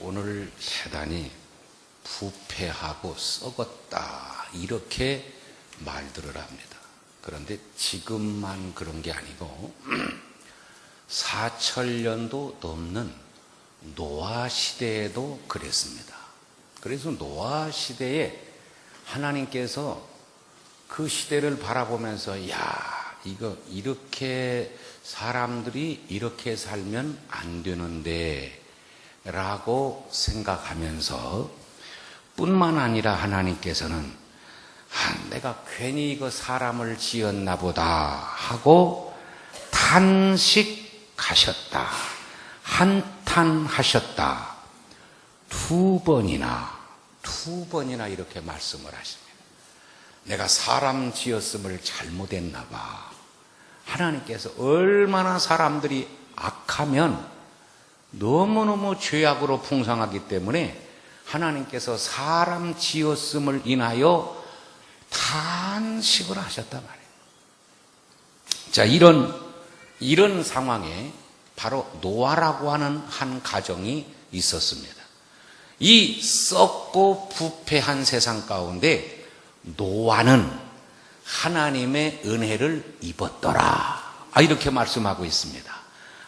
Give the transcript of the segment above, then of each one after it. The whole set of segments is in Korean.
오늘 세단이 부패하고 썩었다 이렇게 말들을 합니다. 그런데 지금만 그런 게 아니고 4천년도 넘는 노아 시대에도 그랬습니다. 그래서 노아 시대에 하나님께서 그 시대를 바라보면서 이거 이렇게 사람들이 이렇게 살면 안 되는데 라고 생각하면서 뿐만 아니라 하나님께서는 내가 괜히 이거 사람을 지었나 보다 하고 탄식하셨다. 한탄하셨다. 두 번이나 이렇게 말씀을 하십니다. 내가 사람 지었음을 잘못했나 봐. 하나님께서 얼마나 사람들이 악하면 너무너무 죄악으로 풍성하기 때문에 하나님께서 사람 지었음을 인하여 탄식을 하셨단 말이에요. 자, 이런 상황에 바로 노아라고 하는 한 가정이 있었습니다. 이 썩고 부패한 세상 가운데 노아는 하나님의 은혜를 입었더라. 이렇게 말씀하고 있습니다.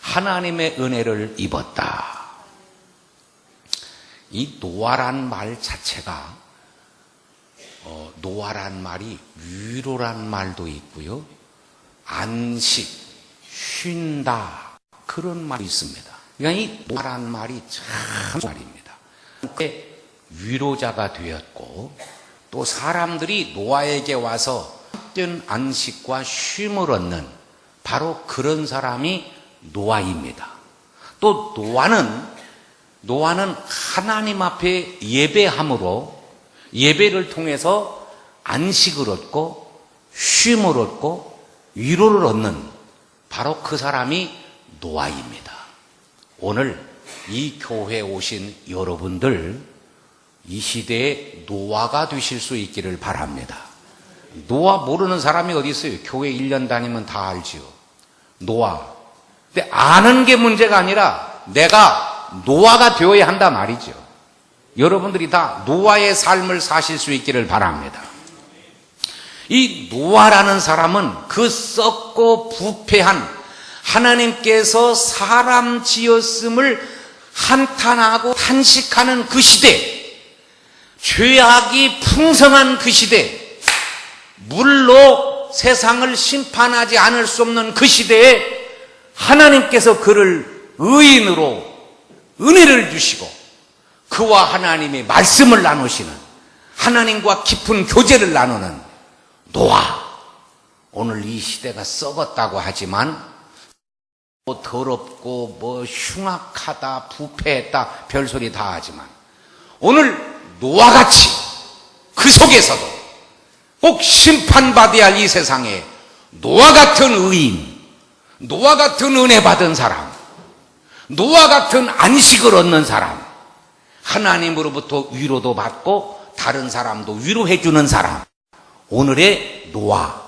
하나님의 은혜를 입었다. 이 노아란 말 자체가 노아란 말이 위로란 말도 있고요. 안식, 쉰다 그런 말이 있습니다. 그러니까 이 노아란 말이 참 말입니다. 위로자가 되었고 또 사람들이 노아에게 와서 헛된 안식과 쉼을 얻는 바로 그런 사람이 노아입니다. 또 노아는 하나님 앞에 예배함으로 예배를 통해서 안식을 얻고 쉼을 얻고 위로를 얻는 바로 그 사람이 노아입니다. 오늘 이 교회에 오신 여러분들 이 시대에 노아가 되실 수 있기를 바랍니다. 노아 모르는 사람이 어디 있어요? 교회 1년 다니면 다 알지요. 노아. 근데 아는 게 문제가 아니라 내가 노아가 되어야 한다 말이죠. 여러분들이 다 노아의 삶을 사실 수 있기를 바랍니다. 이 노아라는 사람은 그 썩고 부패한 하나님께서 사람 지었음을 한탄하고 탄식하는 그 시대, 죄악이 풍성한 그 시대, 물로 세상을 심판하지 않을 수 없는 그 시대에 하나님께서 그를 의인으로 은혜를 주시고 그와 하나님의 말씀을 나누시는, 하나님과 깊은 교제를 나누는 노아. 오늘 이 시대가 썩었다고 하지만 더럽고 흉악하다, 부패했다 별소리 다 하지만 오늘 노아같이 그 속에서도 꼭 심판받아야 할 이 세상에 노아 같은 의인, 노아 같은 은혜 받은 사람, 노아 같은 안식을 얻는 사람, 하나님으로부터 위로도 받고 다른 사람도 위로해 주는 사람, 오늘의 노아,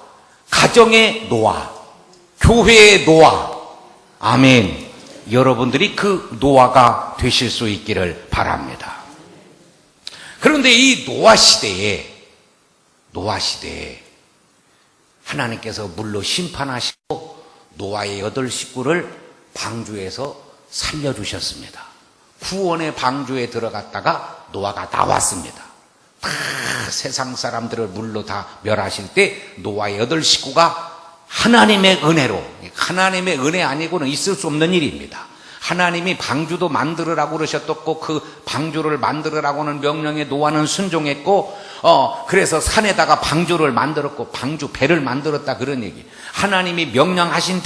가정의 노아, 교회의 노아, 아멘. 여러분들이 그 노아가 되실 수 있기를 바랍니다. 그런데 이 노아 시대에 하나님께서 물로 심판하시고 노아의 8 식구를 방주에서 살려주셨습니다. 구원의 방주에 들어갔다가 노아가 나왔습니다. 다 세상 사람들을 물로 다 멸하실 때 노아의 8 식구가 하나님의 은혜로, 하나님의 은혜 아니고는 있을 수 없는 일입니다. 하나님이 방주도 만들으라고 그러셨고 그 방주를 만들으라고는 명령에 노아는 순종했고 그래서 산에다가 방주를 만들었고 방주 배를 만들었다 그런 얘기. 하나님이 명령하신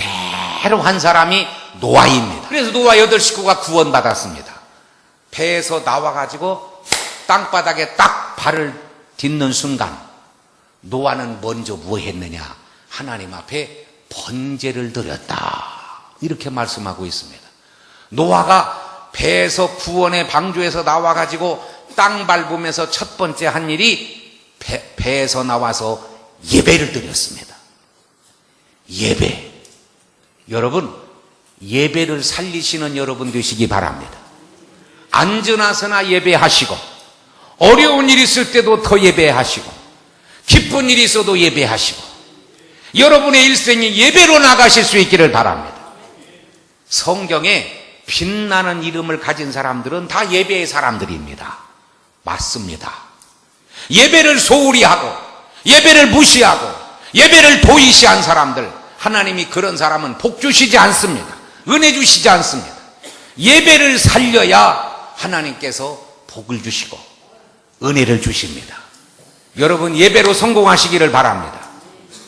대로 한 사람이 노아입니다. 그래서 노아 8 식구가 구원받았습니다. 배에서 나와가지고 땅바닥에 딱 발을 딛는 순간 노아는 먼저 뭐 했느냐? 하나님 앞에 번제를 드렸다. 이렇게 말씀하고 있습니다. 노아가 배에서 구원의 방주에서 나와가지고 땅 밟으면서 첫 번째 한 일이 배에서 나와서 예배를 드렸습니다. 예배. 여러분, 예배를 살리시는 여러분 되시기 바랍니다. 안전하서나 예배하시고, 어려운 일 있을 때도 더 예배하시고, 기쁜 일이 있어도 예배하시고, 여러분의 일생이 예배로 나가실 수 있기를 바랍니다. 성경에 빛나는 이름을 가진 사람들은 다 예배의 사람들입니다. 맞습니다. 예배를 소홀히 하고, 예배를 무시하고, 예배를 도의시한 사람들, 하나님이 그런 사람은 복 주시지 않습니다. 은혜 주시지 않습니다. 예배를 살려야 하나님께서 복을 주시고 은혜를 주십니다. 여러분, 예배로 성공하시기를 바랍니다.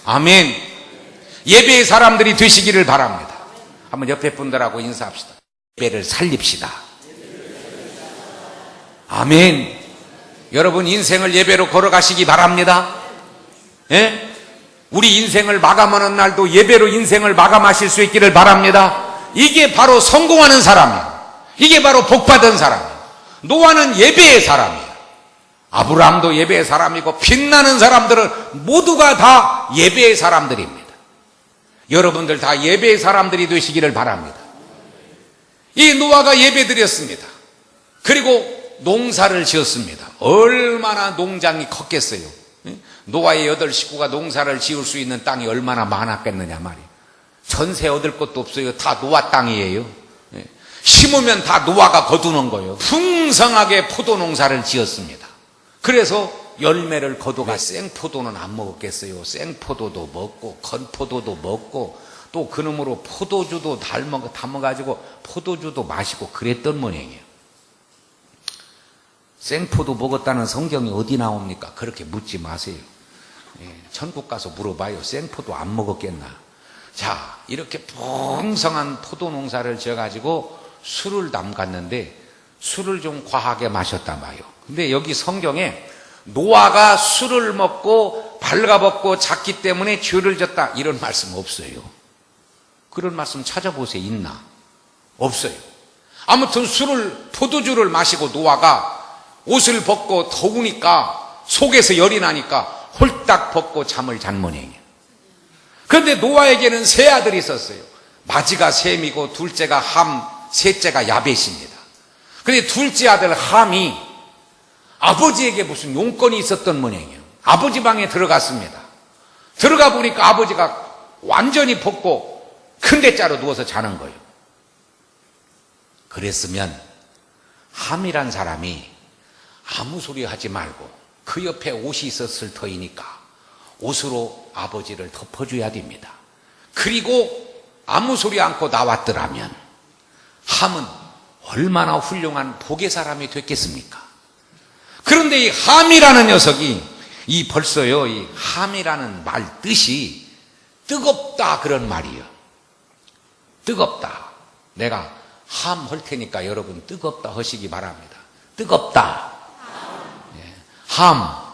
아멘. 예배의 사람들이 되시기를 바랍니다. 한번 옆에 분들하고 인사합시다. 예배를 살립시다. 아멘. 여러분, 인생을 예배로 걸어가시기 바랍니다. 예? 우리 인생을 마감하는 날도 예배로 인생을 마감하실 수 있기를 바랍니다. 이게 바로 성공하는 사람이에요. 이게 바로 복받은 사람이에요. 노아는 예배의 사람이에요. 아브라함도 예배의 사람이고, 빛나는 사람들은 모두가 다 예배의 사람들입니다. 여러분들 다 예배의 사람들이 되시기를 바랍니다. 이 노아가 예배 드렸습니다. 그리고 농사를 지었습니다. 얼마나 농장이 컸겠어요. 노아의 8 식구가 농사를 지을 수 있는 땅이 얼마나 많았겠느냐 말이에요. 전세 얻을 것도 없어요. 다 노아 땅이에요. 심으면 다 노아가 거두는 거예요. 풍성하게 포도 농사를 지었습니다. 그래서 열매를 거두가 생포도는 안 먹었겠어요. 생포도도 먹고 건포도도 먹고 또 그놈으로 포도주도 담아가지고 포도주도 마시고 그랬던 모양이에요. 생포도 먹었다는 성경이 어디 나옵니까? 그렇게 묻지 마세요. 천국 가서 물어봐요. 생포도 안 먹었겠나? 자, 이렇게 풍성한 포도 농사를 지어가지고 술을 담갔는데 술을 좀 과하게 마셨단 말이에요. 근데 여기 성경에 노아가 술을 먹고 발가벗고 잤기 때문에 죄를 졌다 이런 말씀 없어요. 그런 말씀 찾아보세요. 있나? 없어요. 아무튼 포도주를 마시고 노아가 옷을 벗고 더우니까 속에서 열이 나니까 홀딱 벗고 잠을 잔 모양이에요. 그런데 노아에게는 3 아들이 있었어요. 마지가 셈이고 둘째가 함, 셋째가 야벳입니다. 그런데 둘째 아들 함이 아버지에게 무슨 용건이 있었던 모양이에요. 아버지 방에 들어갔습니다. 들어가 보니까 아버지가 완전히 벗고 큰 대자로 누워서 자는 거예요. 그랬으면 함이란 사람이 아무 소리 하지 말고 그 옆에 옷이 있었을 터이니까 옷으로 아버지를 덮어줘야 됩니다. 그리고 아무 소리 않고 나왔더라면 함은 얼마나 훌륭한 복의 사람이 됐겠습니까? 그런데 이 함이라는 녀석이 벌써요, 이 함이라는 말 뜻이 뜨겁다 그런 말이에요. 뜨겁다. 내가 함 할 테니까 여러분 뜨겁다 하시기 바랍니다. 뜨겁다. 예. 함.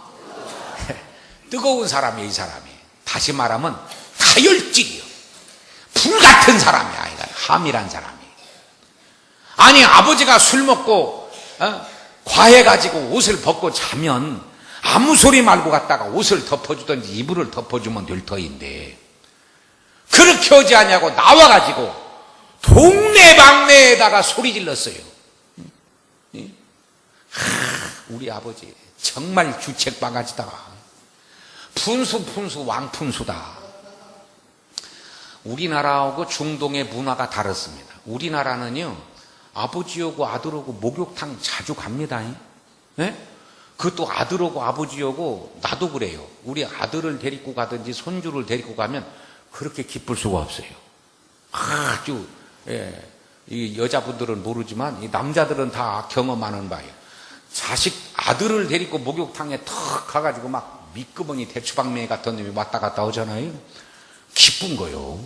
뜨거운 사람이에요, 이 사람이. 다시 말하면 다혈질이요. 불같은 사람이야, 함이란 사람이. 아니, 아버지가 술 먹고 과해가지고 옷을 벗고 자면 아무 소리 말고 갔다가 옷을 덮어주든지 이불을 덮어주면 될 터인데 그렇게 하지 않냐고 나와가지고 동네방네에다가 소리 질렀어요. 우리 아버지 정말 주책바가지다. 푼수 왕푼수다. 우리나라하고 중동의 문화가 다릅니다. 우리나라는요, 아버지하고 아들하고 목욕탕 자주 갑니다. 네? 그것도 아들하고 아버지하고 나도 그래요. 우리 아들을 데리고 가든지 손주를 데리고 가면 그렇게 기쁠 수가 없어요. 아주 이 여자분들은 모르지만 이 남자들은 다 경험하는 바예요. 아들을 데리고 목욕탕에 턱 가가지고 막 밑구멍이 대추방맹이 같은 놈이 왔다 갔다 하잖아요. 기쁜 거요.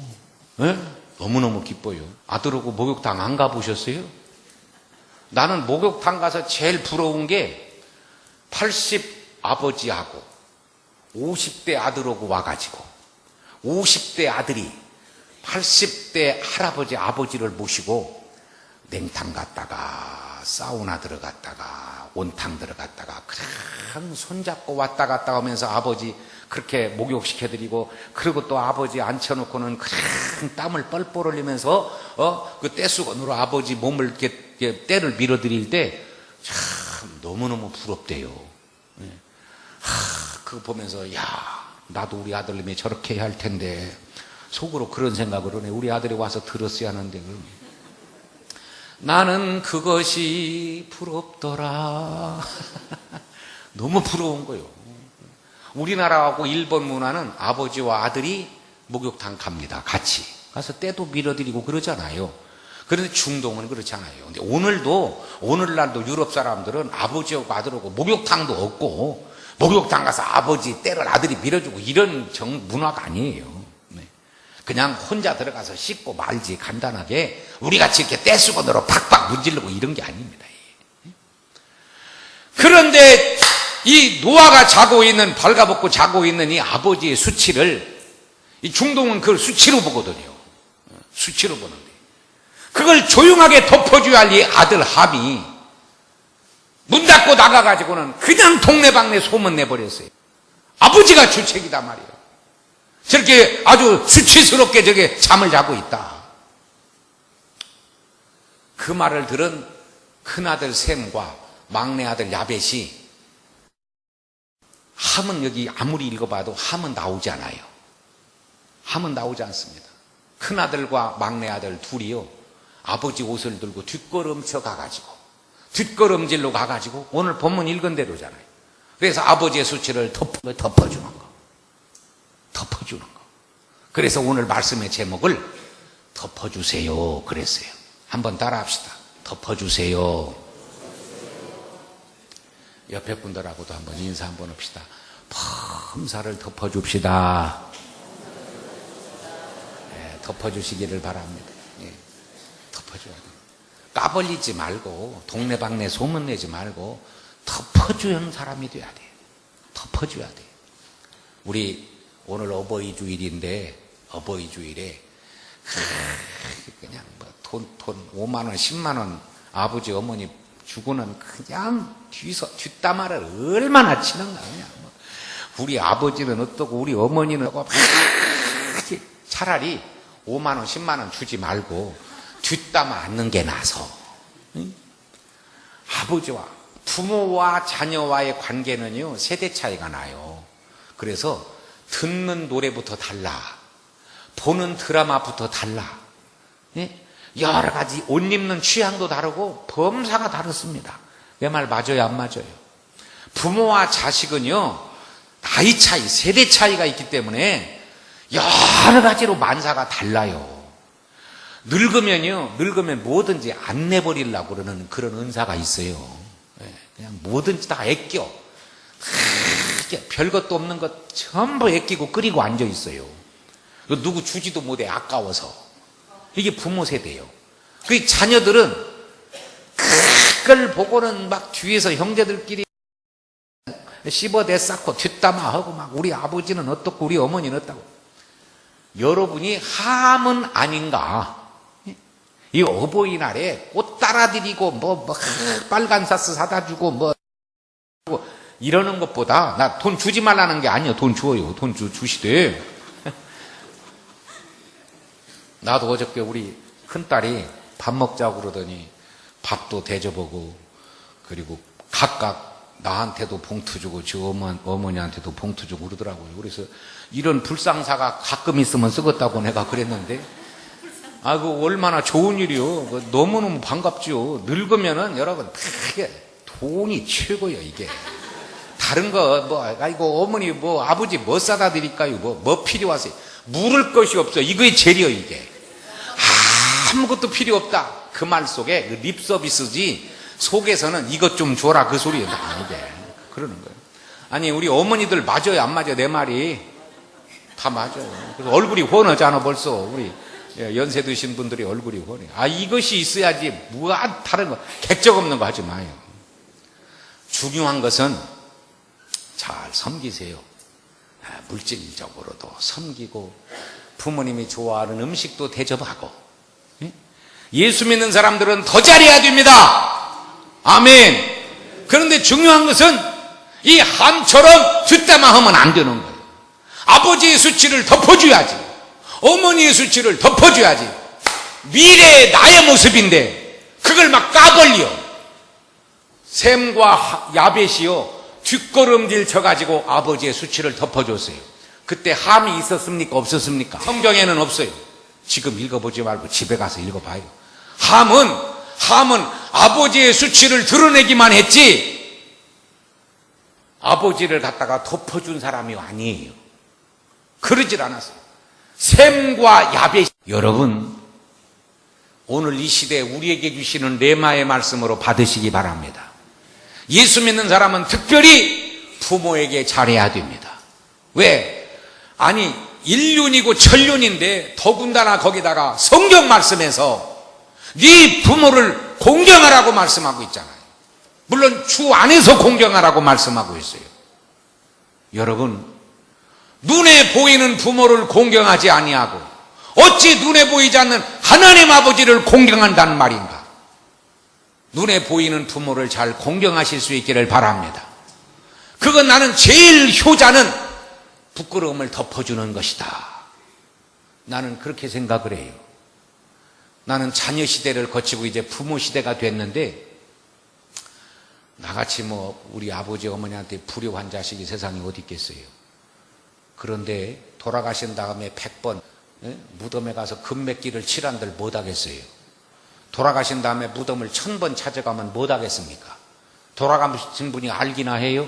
네? 너무너무 기뻐요. 아들하고 목욕탕 안 가보셨어요? 나는 목욕탕 가서 제일 부러운 게 80 아버지하고 50대 아들하고 와가지고 50대 아들이 80대 할아버지 아버지를 모시고 냉탕 갔다가 사우나 들어갔다가 온탕 들어갔다가 그냥 손잡고 왔다 갔다 하면서 아버지 그렇게 목욕시켜드리고, 그리고 또 아버지 앉혀놓고는 그냥 땀을 뻘뻘 흘리면서 그 떼수건으로 아버지 몸을 이렇게 때를 밀어드릴 때 참 너무너무 부럽대요. 그거 보면서 야, 나도 우리 아들님이 저렇게 해야 할 텐데, 속으로 그런 생각을 하네. 우리 아들이 와서 들었어야 하는데. 나는 그것이 부럽더라. 너무 부러운 거예요. 우리나라하고 일본 문화는 아버지와 아들이 목욕탕 갑니다. 같이 가서 때도 밀어드리고 그러잖아요. 그런데 중동은 그렇지 않아요. 근데 오늘날도 유럽 사람들은 아버지하고 아들하고 목욕탕도 없고, 목욕탕 가서 아버지 때를 아들이 밀어주고 이런 문화가 아니에요. 그냥 혼자 들어가서 씻고 말지, 간단하게 우리같이 이렇게 떼수건으로 팍팍 문지르고 이런 게 아닙니다. 그런데 이 노아가 자고 있는, 발가벗고 자고 있는 이 아버지의 수치를, 이 중동은 그걸 수치로 보거든요. 수치로 보는데, 그걸 조용하게 덮어줘야 할 이 아들 함이 문 닫고 나가가지고는 그냥 동네방네 소문 내버렸어요. 아버지가 주책이다 말이에요. 저렇게 아주 수치스럽게 저게 잠을 자고 있다. 그 말을 들은 큰아들 셈과 막내아들 야벳이, 함은 여기 아무리 읽어봐도 함은 나오지 않아요. 함은 나오지 않습니다. 큰아들과 막내아들 둘이요, 아버지 옷을 들고 뒷걸음쳐 가가지고, 뒷걸음질로 가가지고, 오늘 본문 읽은 대로잖아요. 그래서 아버지의 수치를 덮어주는 거. 덮어주는 거. 그래서 오늘 말씀의 제목을 덮어주세요 그랬어요. 한번 따라 합시다. 덮어주세요. 옆에 분들하고도 한번 인사 한번 합시다. 범사를 덮어줍시다. 네, 덮어주시기를 바랍니다. 네, 덮어줘야 돼요. 까벌리지 말고, 동네방네 소문내지 말고 덮어주는 사람이 돼야 돼요. 덮어줘야 돼요. 우리 오늘 어버이 주일인데, 어버이 주일에 그냥 뭐 돈 5만 원, 10만 원 아버지 어머니 주고는 그냥 뒷담화를 얼마나 치는가. 그냥 뭐 우리 아버지는 어떻고 우리 어머니는 어떻고, 차라리 5만 원, 10만 원 주지 말고 뒷담화 않는 게 나서. 응? 아버지와 부모와 자녀와의 관계는요, 세대 차이가 나요. 그래서 듣는 노래부터 달라, 보는 드라마부터 달라, 예? 여러 가지 옷 입는 취향도 다르고 범사가 다릅니다. 내 말 맞아요, 안 맞아요? 부모와 자식은요, 나이 차이, 세대 차이가 있기 때문에 여러 가지로 만사가 달라요. 늙으면 뭐든지 안 내버리려고 그러는 그런 은사가 있어요. 예, 그냥 뭐든지 다 아껴. 별것도 없는 것 전부 아끼고 끓이고 앉아 있어요. 누구 주지도 못해, 아까워서. 이게 부모 세대예요. 그 자녀들은 그걸 보고는 막 뒤에서 형제들끼리 씹어대 쌓고 뒷담화하고 막 우리 아버지는 어떻고 우리 어머니는 어떻고. 여러분이 함은 아닌가? 이 어버이날에 꽃 따라드리고 뭐 빨간 사스 사다 주고 뭐 이러는 것보다, 나 돈 주지 말라는 게 아니에요. 돈 주어요. 돈 주시되. 나도 어저께 우리 큰딸이 밥 먹자고 그러더니 밥도 대접하고, 그리고 각각 나한테도 봉투 주고 저 어머니한테도 봉투 주고 그러더라고요. 그래서 이런 불상사가 가끔 있으면 쓰겠다고 내가 그랬는데, 그 얼마나 좋은 일이요. 너무너무 반갑죠. 늙으면은 여러분 돈이 최고예요. 이게 다른 거 아이고 어머니 아버지 뭐 사다 드릴까요? 뭐 필요하세요? 물을 것이 없어. 이거의 재리요. 이게 아무것도 필요 없다. 그 말 속에 그 립 서비스지, 속에서는 이것 좀 줘라 그 소리예요. 이게 그러는 거예요. 아니 우리 어머니들 맞아요, 안 맞아요? 내 말이 다 맞아요. 그래서 얼굴이 훤하잖아 벌써. 우리 연세 드신 분들이 얼굴이 훤해. 이것이 있어야지. 다른 거 객적 없는 거 하지 마요. 중요한 것은 잘 섬기세요. 물질적으로도 섬기고, 부모님이 좋아하는 음식도 대접하고. 예수 믿는 사람들은 더 잘해야 됩니다. 아멘. 그런데 중요한 것은 이 함처럼 뒷담화 하면 안 되는 거예요. 아버지의 수치를 덮어줘야지. 어머니의 수치를 덮어줘야지. 미래의 나의 모습인데 그걸 막 까벌려. 셈과 야벳이요 뒷걸음질 쳐가지고 아버지의 수치를 덮어줬어요. 그때 함이 있었습니까? 없었습니까? 성경에는 없어요. 지금 읽어보지 말고 집에 가서 읽어봐요. 함은 아버지의 수치를 드러내기만 했지 아버지를 갖다가 덮어준 사람이 아니에요. 그러질 않았어요. 셈과 야벳. 여러분, 오늘 이 시대에 우리에게 주시는 레마의 말씀으로 받으시기 바랍니다. 예수 믿는 사람은 특별히 부모에게 잘해야 됩니다. 왜? 아니, 인륜이고 천륜인데 더군다나 거기다가 성경 말씀에서 네 부모를 공경하라고 말씀하고 있잖아요. 물론 주 안에서 공경하라고 말씀하고 있어요. 여러분, 눈에 보이는 부모를 공경하지 아니하고 어찌 눈에 보이지 않는 하나님 아버지를 공경한다는 말인가? 눈에 보이는 부모를 잘 공경하실 수 있기를 바랍니다. 그건 나는 제일 효자는 부끄러움을 덮어주는 것이다. 나는 그렇게 생각을 해요. 나는 자녀 시대를 거치고 이제 부모 시대가 됐는데 나같이 우리 아버지 어머니한테 불효한 자식이 세상에 어디 있겠어요. 그런데 돌아가신 다음에 100번 무덤에 가서 금맥기를 칠한들 못하겠어요. 돌아가신 다음에 무덤을 1000번 찾아가면 못하겠습니까? 돌아가신 분이 알기나 해요?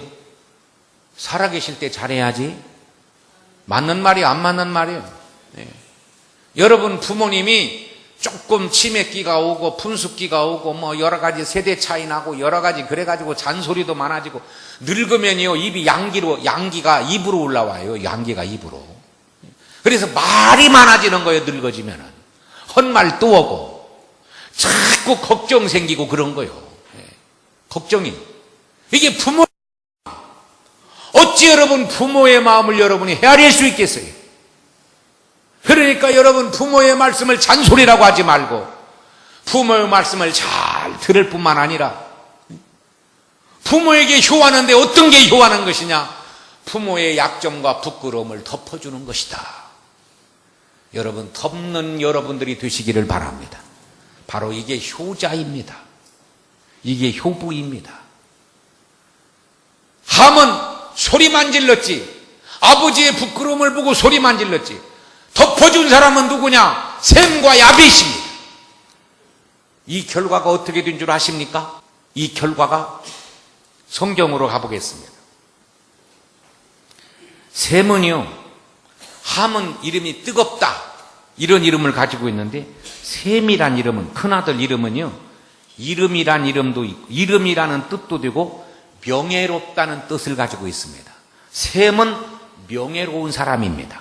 살아계실 때 잘해야지. 맞는 말이 안 맞는 말이에요. 네. 여러분 부모님이 조금 치매기가 오고 분숙기가 오고 여러 가지 세대 차이 나고 여러 가지 그래가지고 잔소리도 많아지고 늙으면요 입이 양기가 입으로 올라와요. 양기가 입으로. 그래서 말이 많아지는 거예요. 늙어지면은 헛말 또 오고 자꾸 걱정 생기고 그런 거예요. 걱정이. 이게 부모. 어찌 여러분 부모의 마음을 여러분이 헤아릴 수 있겠어요? 그러니까 여러분 부모의 말씀을 잔소리라고 하지 말고 부모의 말씀을 잘 들을 뿐만 아니라 부모에게 효하는데 어떤 게 효하는 것이냐? 부모의 약점과 부끄러움을 덮어주는 것이다. 여러분 덮는 여러분들이 되시기를 바랍니다. 바로 이게 효자입니다. 이게 효부입니다. 함은 소리만 질렀지 아버지의 부끄러움을 보고 소리만 질렀지 덮어준 사람은 누구냐? 셈과 야벳입니다. 이 결과가 어떻게 된 줄 아십니까? 이 결과가 성경으로 가보겠습니다. 셈은요 함은 이름이 뜨겁다 이런 이름을 가지고 있는데 셈이란 이름은 큰아들 이름은요 이름이란 이름도 있고 이름이라는 뜻도 되고 명예롭다는 뜻을 가지고 있습니다. 셈은 명예로운 사람입니다.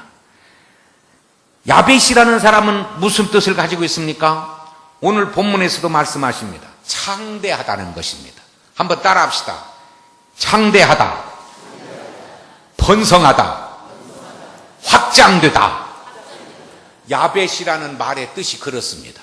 야벳이라는 사람은 무슨 뜻을 가지고 있습니까? 오늘 본문에서도 말씀하십니다. 창대하다는 것입니다. 한번 따라합시다. 창대하다, 번성하다, 확장되다. 야벳이라는 말의 뜻이 그렇습니다.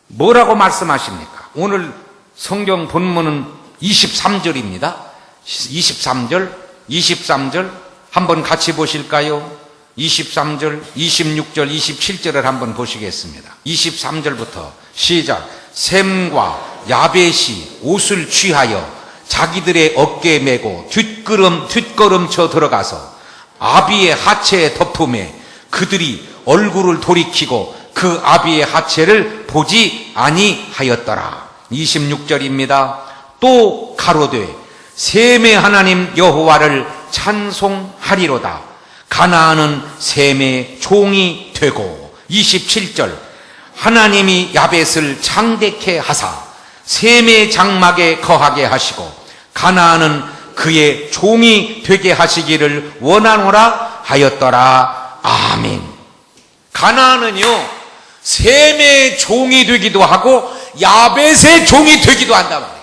뭐라고 말씀하십니까? 오늘 성경 본문은 23절입니다. 23절 한번 같이 보실까요? 23절, 26절, 27절을 한번 보시겠습니다. 23절부터 시작. 셈과 야벳이 옷을 취하여 자기들의 어깨에 메고 뒷걸음쳐 들어가서 아비의 하체에 덮음에 그들이 얼굴을 돌이키고 그 아비의 하체를 보지 아니하였더라. 26절입니다. 또 가로되 셈의 하나님 여호와를 찬송하리로다. 가나안은 셈의 종이 되고. 27절 하나님이 야벳을 창대케 하사 셈의 장막에 거하게 하시고 가나안은 그의 종이 되게 하시기를 원하노라 하였더라. 아멘. 가나안은요 셈의 종이 되기도 하고 야벳의 종이 되기도 한단 말이에요.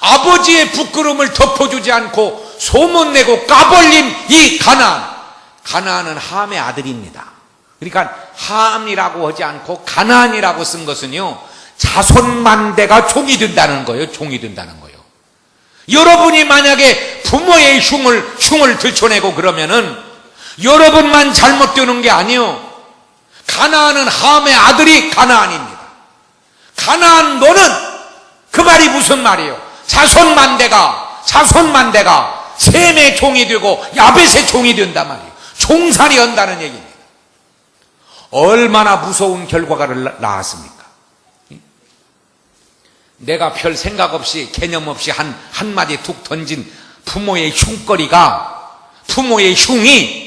아버지의 부끄러움을 덮어주지 않고 소문내고 까벌린 이 가나안은 함의 아들입니다. 그러니까 함이라고 하지 않고 가나안이라고 쓴 것은요 자손만대가 종이 된다는 거예요. 종이 된다는 거예요. 여러분이 만약에 부모의 흉을 들춰내고 그러면은 여러분만 잘못되는 게 아니에요. 가나안은 함의 아들이 가나안입니다. 가나안 너는 그 말이 무슨 말이에요? 자손만대가 셈의 종이 되고 야벳의 종이 된단 말이에요. 종살이 한다는 얘기입니다. 얼마나 무서운 결과가 나왔습니까? 내가 별 생각 없이 개념 없이 한마디 툭 던진 부모의 흉이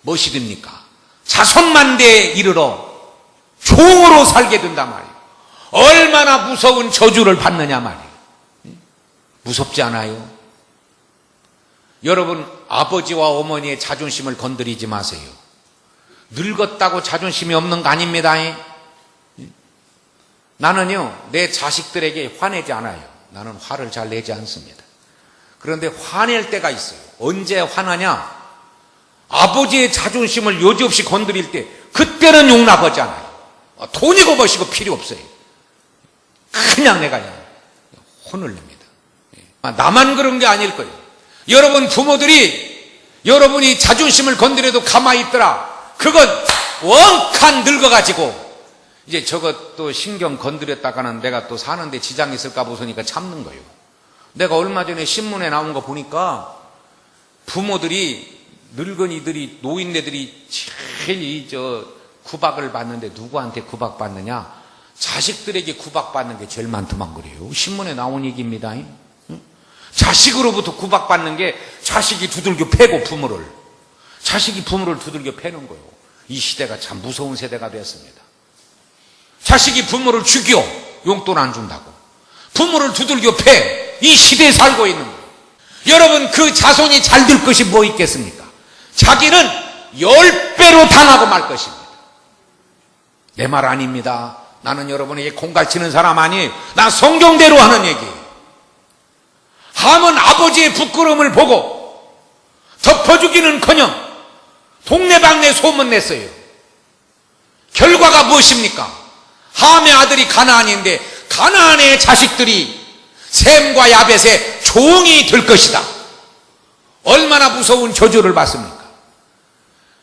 무엇이 됩니까? 자손만대에 이르러 종으로 살게 된단 말이에요. 얼마나 무서운 저주를 받느냐 말이에요. 무섭지 않아요? 여러분, 아버지와 어머니의 자존심을 건드리지 마세요. 늙었다고 자존심이 없는 거 아닙니다. 나는요, 내 자식들에게 화내지 않아요. 나는 화를 잘 내지 않습니다. 그런데 화낼 때가 있어요. 언제 화나냐? 아버지의 자존심을 여지없이 건드릴 때, 그때는 용납하지 않아요. 돈이고 뭐시고 필요 없어요. 그냥 내가 혼을 냅니다. 나만 그런 게 아닐 거예요. 여러분 부모들이 여러분이 자존심을 건드려도 가만히 있더라. 그건 원칸 늙어가지고 이제 저것도 신경 건드렸다가는 내가 또 사는데 지장이 있을까 보니까 참는 거예요. 내가 얼마 전에 신문에 나온 거 보니까 부모들이 늙은이들이 노인네들이 제일 구박을 받는데 누구한테 구박받느냐? 자식들에게 구박받는 게 제일 많더만 그래요. 신문에 나온 얘기입니다. 자식으로부터 구박받는 게 자식이 두들겨 패고 부모를. 자식이 부모를 두들겨 패는 거예요. 이 시대가 참 무서운 세대가 되었습니다. 자식이 부모를 죽여 용돈 안 준다고. 부모를 두들겨 패. 이 시대에 살고 있는 거예요. 여러분 그 자손이 잘 될 것이 뭐 있겠습니까? 자기는 10배로 당하고 말 것입니다. 내 말 아닙니다. 나는 여러분에게 공갈치는 사람 아니에요. 난 성경대로 하는 얘기예요. 함은 아버지의 부끄러움을 보고 덮어주기는커녕 동네방네 소문냈어요. 결과가 무엇입니까? 함의 아들이 가나안인데 가나안의 자식들이 셈과 야벳의 종이 될 것이다. 얼마나 무서운 저주를 받습니까?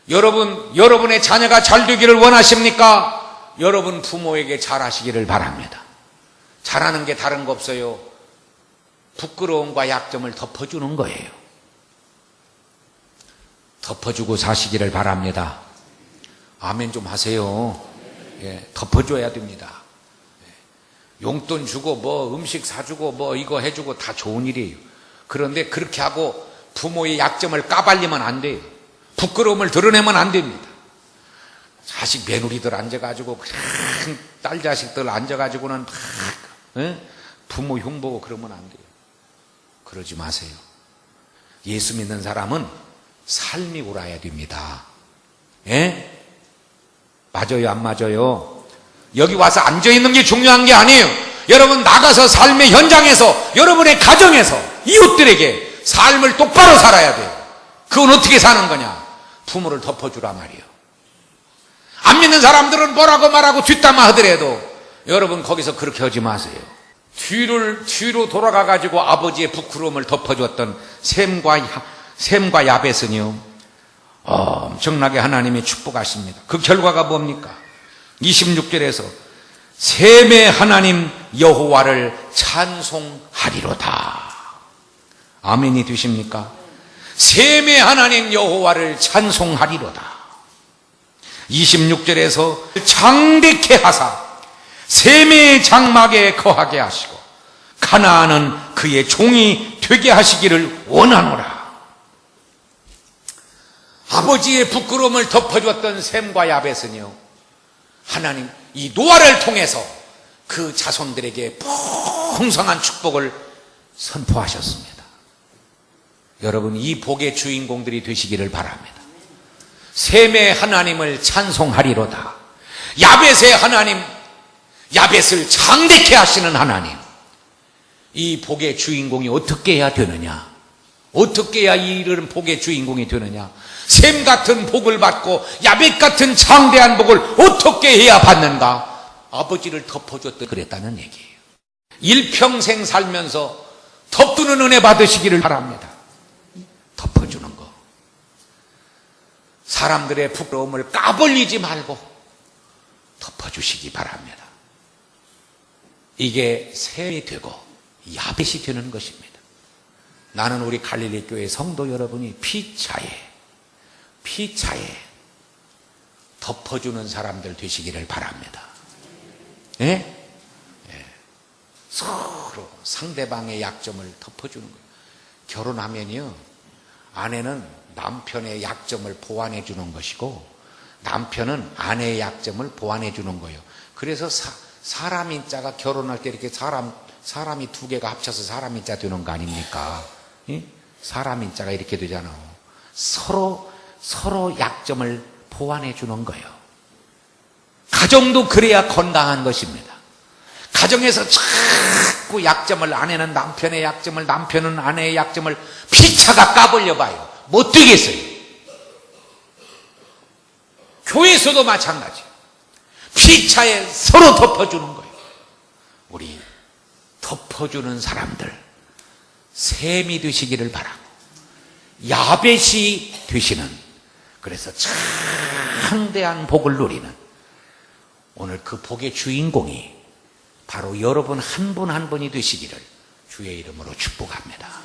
여러분의 자녀가 잘 되기를 원하십니까? 여러분 부모에게 잘하시기를 바랍니다. 잘하는 게 다른 거 없어요. 부끄러움과 약점을 덮어주는 거예요. 덮어주고 사시기를 바랍니다. 아멘 좀 하세요. 예, 덮어줘야 됩니다. 용돈 주고 뭐 음식 사주고 뭐 이거 해주고 다 좋은 일이에요. 그런데 그렇게 하고 부모의 약점을 까발리면 안 돼요. 부끄러움을 드러내면 안 됩니다. 자식 며느리들 앉아가지고 그냥 딸 자식들 앉아가지고는 막 부모 흉보고 그러면 안 돼요. 그러지 마세요. 예수 믿는 사람은 삶이 옳아야 됩니다. 예? 맞아요, 안 맞아요? 여기 와서 앉아있는 게 중요한 게 아니에요. 여러분 나가서 삶의 현장에서 여러분의 가정에서 이웃들에게 삶을 똑바로 살아야 돼요. 그건 어떻게 사는 거냐? 부모를 덮어주라 말이에요. 안 믿는 사람들은 뭐라고 말하고 뒷담화 하더라도 여러분 거기서 그렇게 하지 마세요. 뒤로 돌아가가지고 아버지의 부끄러움을 덮어줬던 셈과 야벳은요 엄청나게 하나님이 축복하십니다. 그 결과가 뭡니까? 26절에서 셈의 하나님 여호와를 찬송하리로다. 아멘이 되십니까? 셈의 하나님 여호와를 찬송하리로다. 26절에서 장대케 하사 셈의 장막에 거하게 하시고 가나안은 그의 종이 되게 하시기를 원하노라. 아버지의 부끄러움을 덮어줬던 셈과 야벳은요 하나님 이 노아를 통해서 그 자손들에게 풍성한 축복을 선포하셨습니다. 여러분 이 복의 주인공들이 되시기를 바랍니다. 셈의 하나님을 찬송하리로다. 야벳의 하나님, 야벳을 장대케 하시는 하나님. 이 복의 주인공이 어떻게 해야 되느냐? 어떻게 해야 이런 복의 주인공이 되느냐? 셈 같은 복을 받고 야벳 같은 장대한 복을 어떻게 해야 받는가? 아버지를 덮어줬더 그랬다는 얘기예요. 일평생 살면서 덮두는 은혜 받으시기를 바랍니다. 덮어주는 거. 사람들의 부끄러움을 까불리지 말고 덮어주시기 바랍니다. 이게 셈이 되고 야벳이 되는 것입니다. 나는 우리 갈릴리 교회 성도 여러분이 피차에 덮어주는 사람들 되시기를 바랍니다. 예? 예. 서로 상대방의 약점을 덮어주는 거예요. 결혼하면요, 아내는 남편의 약점을 보완해 주는 것이고 남편은 아내의 약점을 보완해 주는 거예요. 그래서 사람 인자가 결혼할 때 이렇게 사람이 두 개가 합쳐서 사람 인자 되는 거 아닙니까? 예? 사람 인자가 이렇게 되잖아요. 서로 약점을 보완해 주는 거예요. 가정도 그래야 건강한 것입니다. 가정에서 자꾸 약점을, 아내는 남편의 약점을, 남편은 아내의 약점을 피차가 까불려 봐요. 못 되겠어요. 교회에서도 마찬가지. 피차에 서로 덮어주는 거예요. 우리 덮어주는 사람들 셈이 되시기를 바라고, 야벳이 되시는, 그래서 창대한 복을 누리는 오늘 그 복의 주인공이 바로 여러분 한 분 한 분이 되시기를 주의 이름으로 축복합니다.